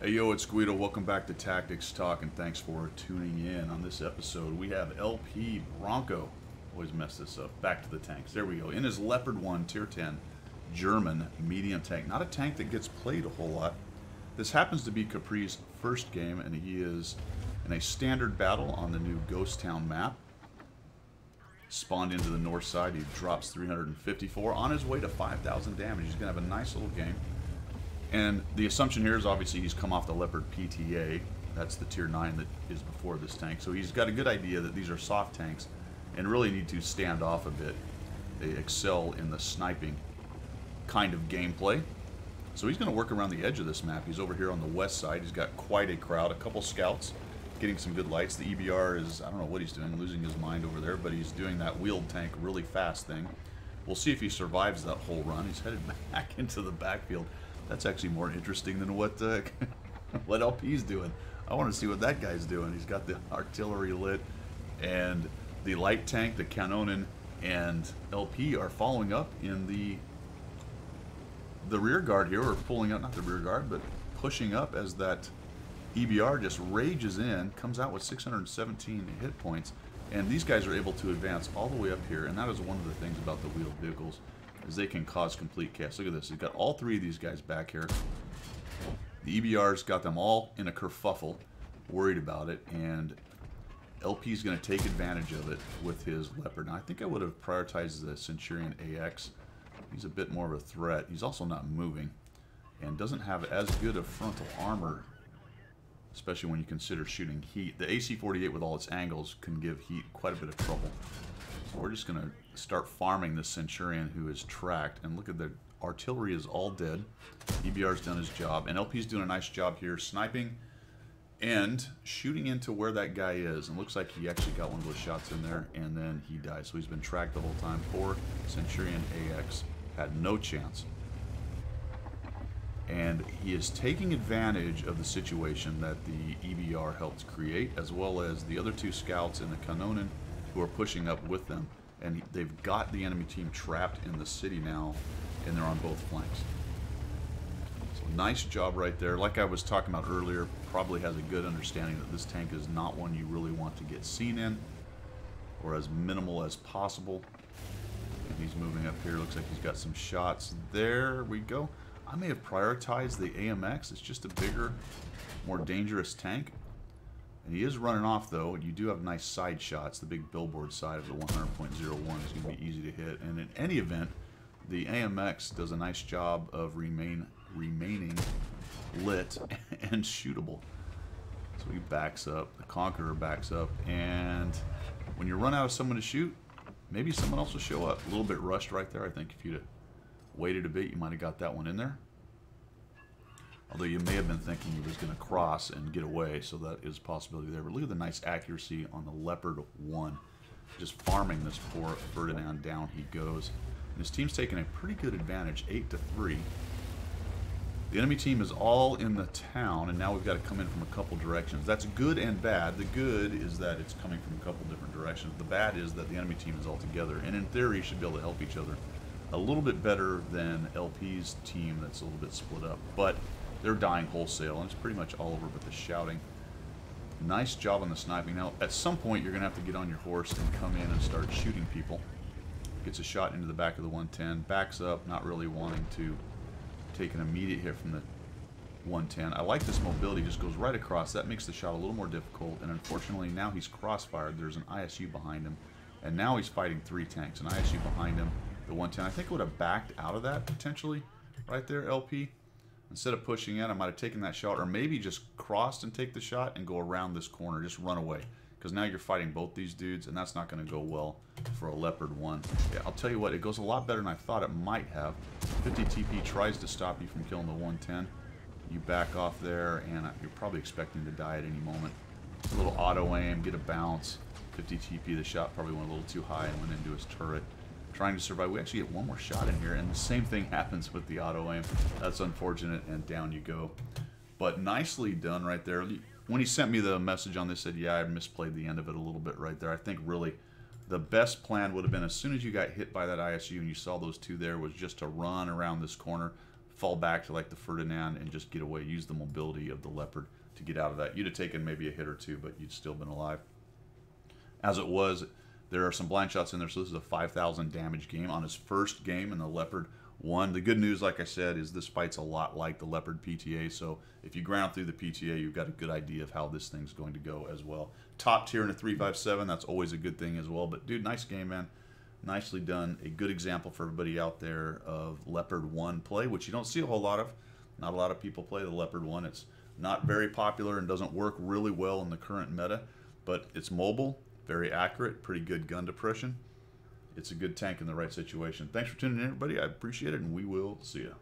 Hey yo, it's Guido. Welcome back to Tactics Talk, and thanks for tuning in. On this episode, we have LP Bronco. Always mess this up. Back to the tanks. There we go. In his Leopard 1 Tier 10 German medium tank. Not a tank that gets played a whole lot. This happens to be Capri's first game, and he is in a standard battle on the new Ghost Town map. Spawned into the north side. He drops 354 on his way to 5,000 damage. He's going to have a nice little game. And the assumption here is obviously he's come off the Leopard PTA. That's the Tier 9 that is before this tank. So he's got a good idea that these are soft tanks and really need to stand off a bit. They excel in the sniping kind of gameplay. So he's going to work around the edge of this map. He's over here on the west side. He's got quite a crowd, a couple scouts getting some good lights. The EBR is, I don't know what he's doing, losing his mind over there, but he's doing that wheeled tank really fast thing. We'll see if he survives that whole run. He's headed back into the backfield. That's actually more interesting than what what LP's doing. I want to see what that guy's doing. He's got the artillery lit, and the light tank, the Kanonen, and LP are following up in the rear guard here, or pulling up, not the rear guard, but pushing up as that EBR just rages in, comes out with 617 hit points, and these guys are able to advance all the way up here, and that is one of the things about the wheeled vehicles, is they can cause complete chaos. Look at this. He's got all three of these guys back here. The EBR's got them all in a kerfuffle, worried about it, and LP's going to take advantage of it with his Leopard. Now, I think I would have prioritized the Centurion AX. He's a bit more of a threat. He's also not moving and doesn't have as good a frontal armor, especially when you consider shooting heat. The AC-48 with all its angles can give heat quite a bit of trouble. So we're just going to start farming this Centurion who is tracked. And look at the artillery is all dead. EBR's done his job. And LP's doing a nice job here sniping and shooting into where that guy is. And looks like he actually got one of those shots in there, and then he dies. So he's been tracked the whole time. Poor Centurion AX had no chance. And he is taking advantage of the situation that the EBR helped create, as well as the other two scouts and the Kanonen who are pushing up with them. And they've got the enemy team trapped in the city now, and they're on both flanks. So nice job right there. Like I was talking about earlier, probably has a good understanding that this tank is not one you really want to get seen in, or as minimal as possible. And he's moving up here. Looks like he's got some shots. There we go. I may have prioritized the AMX. It's just a bigger, more dangerous tank. And he is running off, though. You do have nice side shots. The big billboard side of the 100.01 is going to be easy to hit. And in any event, the AMX does a nice job of remaining lit and shootable. So he backs up. The Conqueror backs up. And when you run out of someone to shoot, maybe someone else will show up. A little bit rushed right there. I think if you'd have waited a bit, you might have got that one in there. Although you may have been thinking he was going to cross and get away, so that is a possibility there. But look at the nice accuracy on the Leopard 1. Just farming this poor Ferdinand down he goes. And his team's taking a pretty good advantage, 8-3. The enemy team is all in the town, and now we've got to come in from a couple directions. That's good and bad. The good is that it's coming from a couple different directions. The bad is that the enemy team is all together, and in theory should be able to help each other a little bit better than LP's team that's a little bit split up. But they're dying wholesale, and it's pretty much all over but the shouting. Nice job on the sniping. Now, at some point, you're going to have to get on your horse and come in and start shooting people. Gets a shot into the back of the 110, backs up, not really wanting to take an immediate hit from the 110. I like this mobility, just goes right across. That makes the shot a little more difficult, and unfortunately, now he's crossfired. There's an ISU behind him, and now he's fighting three tanks. An ISU behind him, the 110. I think I would have backed out of that, potentially, right there, LP. Instead of pushing in, I might have taken that shot, or maybe just crossed and take the shot and go around this corner, just run away. Because now you're fighting both these dudes, and that's not going to go well for a Leopard 1. Yeah, I'll tell you what, it goes a lot better than I thought it might have. 50 TP tries to stop you from killing the 110. You back off there, and you're probably expecting to die at any moment. A little auto-aim, get a bounce. 50 TP, the shot probably went a little too high and went into his turret. Trying to survive. We actually get one more shot in here, and the same thing happens with the auto-aim. That's unfortunate, and down you go. But nicely done right there. When he sent me the message on this, said, yeah, I misplayed the end of it a little bit right there. I think really the best plan would have been as soon as you got hit by that ISU and you saw those two there was just to run around this corner, fall back to like the Ferdinand and just get away. Use the mobility of the Leopard to get out of that. You'd have taken maybe a hit or two, but you'd still been alive. As it was, there are some blind shots in there, so this is a 5,000 damage game on his first game, and the Leopard won. The good news, like I said, is this fight's a lot like the Leopard PTA, so if you ground through the PTA, you've got a good idea of how this thing's going to go as well. Top tier in a 357, that's always a good thing as well. But, dude, nice game, man. Nicely done. A good example for everybody out there of Leopard 1 play, which you don't see a whole lot of. Not a lot of people play the Leopard 1. It's not very popular and doesn't work really well in the current meta, but it's mobile, very accurate, pretty good gun depression. It's a good tank in the right situation. Thanks for tuning in, everybody. I appreciate it, and we will see you.